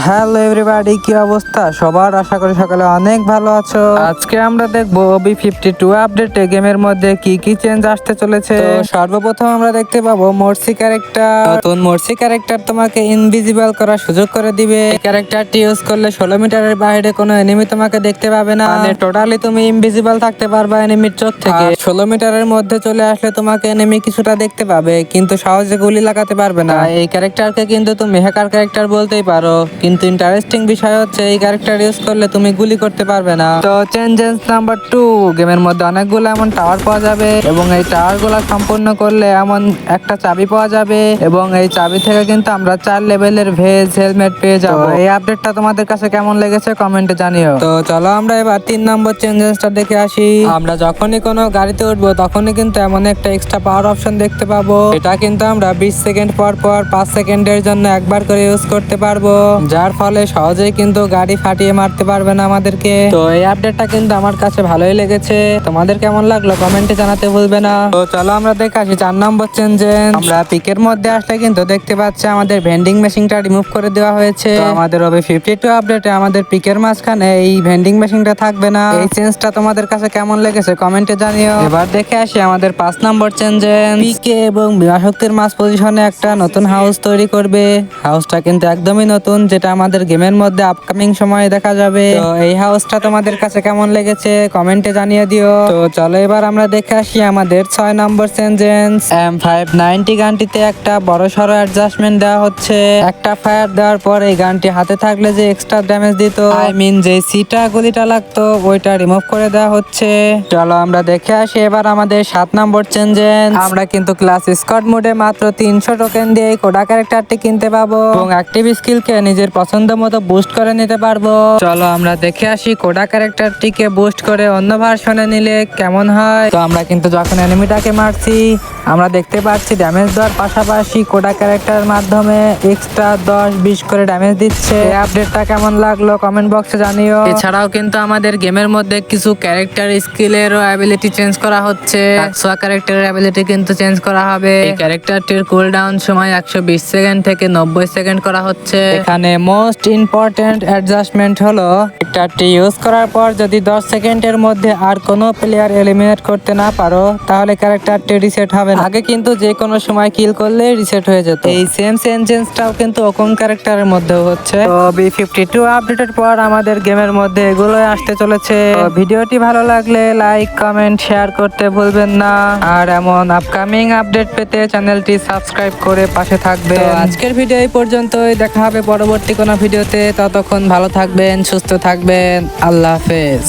Hello everybody, কি অবস্থা সবার? আশা করি সকালে অনেক ভালো আছো। আজকে আমরা দেখবো OB52 আপডেটে গেমের মধ্যে কি কি চেঞ্জ আসতে চলেছে। তো সর্বপ্রথম আমরা দেখতে পাবো মর্সি ক্যারেক্টার। নতুন মর্সি ক্যারেক্টার তোমাকে ইনভিজিবল করার সুযোগ করে দিবে। এই ক্যারেক্টারটি ইউজ করলে 16 মিটারের বাইরে কোনো এনিমি তোমাকে দেখতে পাবে না, মানে টোটালি তুমি ইনভিজিবল থাকতে পারবা এনিমির চোখ থেকে। 16 মিটারের মধ্যে চলে আসলে তোমাকে এনিমি কিছুটা দেখতে পাবে, কিন্তু সহজে গুলি লাগাতে পারবে না। এই ক্যারেক্টারকে কিন্তু তুমি হ্যাকার ক্যারেক্টার বলতেই পারো, কিন্তু ইন্টারেস্টিং বিষয় হচ্ছে এই ক্যারেক্টার ইউজ করলে তুমি গুলি করতে পারবে না। তো চেঞ্জেস নাম্বার 2, গেমের মধ্যে অনেকগুলো এমন টাওয়ার পাওয়া যাবে এবং এই টাওয়ার গুলা সম্পূর্ণ করলে এমন একটা চাবি পাওয়া যাবে এবং এই চাবি থেকে কিন্তু আমরা 4 লেভেলের ভেজ হেলমেট পেয়ে যাবো। এই আপডেটটা তোমাদের কাছে কেমন লেগেছে কমেন্টে জানিও। তো চলো আমরা এবার 3 নম্বর চেঞ্জেসটা দেখে আসি। আমরা যখনই কোনো গাড়িতে উঠবো তখনই কিন্তু এমন একটা এক্সট্রা পাওয়ার অপশন দেখতে পাবো। এটা কিন্তু আমরা 20 সেকেন্ড পর পর 5 সেকেন্ডের জন্য একবার করে ইউজ করতে পারবো, যার ফলে সহজেই কিন্তু গাড়ি ফাটিয়ে মারতে পারবে না আমাদেরকে। তো এই আপডেটটা কিন্তু আমার কাছে ভালোই লেগেছে, তোমাদের কেমন লাগলো কমেন্টে জানাতে ভুলবে না। তো চলো আমরা দেখে আসি 4 নম্বর চেঞ্জেস। আমরা পিকের মধ্যে আসলে কিন্তু দেখতে পাচ্ছি আমাদের ভেন্ডিং মেশিনটা রিমুভ করে দেওয়া হয়েছে। তো আমাদের OB52 আপডেটে আমাদের পিকের মাঝখানে এই ভেন্ডিং মেশিনটা থাকবে না। এই চেঞ্জটা তোমাদের কাছে কেমন লেগেছে কমেন্টে জানিও। এবার দেখে আসি আমাদের 5 নম্বর চেঞ্জেস। পিকে এবং বিমাশক্তির মাঝ পজিশনে একটা নতুন হাউস তৈরি করবে। হাউসটা কিন্তু একদমই নতুন, যেটা আমাদের গেমের মধ্যে আপকামিং সময়ে দেখা যাবে। তো এই হাউসটা তোমাদের কাছে কেমন লেগেছে কমেন্টে জানিয়ে দিও। তো চলো এবার আমরা দেখে আসি আমাদের 6 নম্বর চেঞ্জেস। M590 গানটিতে একটা বড় সড়ো অ্যাডজাস্টমেন্ট দেওয়া হচ্ছে। একটা ফায়ার দেওয়ার পর এই গানটি হাতে থাকলে যে এক্সট্রা ড্যামেজ দিত, আই মিন যে সিটা গুলিটা লাগতো, ওইটা রিমুভ করে দেওয়া হচ্ছে। চলো আমরা দেখে আসি এবার আমাদের 7 নম্বর চেঞ্জেস। আমরা কিন্তু ক্লাস স্কোয়াড মোডে মাত্র 300 টোকেন দিয়ে কোডা ক্যারেক্টারটি কিনতে পাবো এবং অ্যাক্টিভ স্কিলকে নিজের পছন্দ মতো বুস্ট করে নিতে পারবো। চলো আমরা দেখে আসি কোডা ক্যারেক্টারটিকে বুস্ট করে অন্য ভার্সনে নিলে কেমন হয়। তো আমরা কিন্তু যখন এনিমিটাকে মারছি আমরা দেখতে পাচ্ছি ড্যামেজ দেওয়ার পাশাপাশি কোডা ক্যারেক্টারের মাধ্যমে এক্সট্রা 10-20 করে ড্যামেজ দিচ্ছে। এই আপডেটটা কেমন লাগলো কমেন্ট বক্সে জানিও। এছাড়াও কিন্তু আমাদের গেমের মধ্যে কিছু ক্যারেক্টার স্কিলেরও অ্যাবিলিটি চেঞ্জ করা হচ্ছে। সোয়া ক্যারেক্টারের অ্যাবিলিটি কিন্তু চেঞ্জ করা হবে। এই ক্যারেক্টারটির কুলডাউন সময় 120 সেকেন্ড থেকে 90 সেকেন্ড করা হচ্ছে। এখানে মোস্ট ইম্পর্টেন্ট অ্যাডজাস্টমেন্ট হলো ক্যারেক্টারটি ইউজ করার পর যদি 10 সেকেন্ডের মধ্যে আর কোনো প্লেয়ার এলিমিনেট করতে না পারো তাহলে ক্যারেক্টারটি রিসেট হবে না। আগে কিন্তু যে কোনো সময় কিল করলে রিসেট হয়ে যেত। এই সেম চেঞ্জেসটাও কিন্তু ওকন ক্যারেক্টারের মধ্যেও হচ্ছে। তো OB52 আপডেটের পর আমাদের গেমের মধ্যে এগুলোই আসতে চলেছে। ভিডিওটি ভালো লাগলে লাইক কমেন্ট শেয়ার করতে ভুলবেন না, আর এমন আপকামিং আপডেট পেতে চ্যানেলটি সাবস্ক্রাইব করে পাশে থাকবেন। আজকের ভিডিও এই পর্যন্তই, দেখা হবে পরবর্তী কোনো ভিডিওতে। ততক্ষণ ভালো থাকবেন, সুস্থ থাকবেন, আল্লাহ হাফেজ।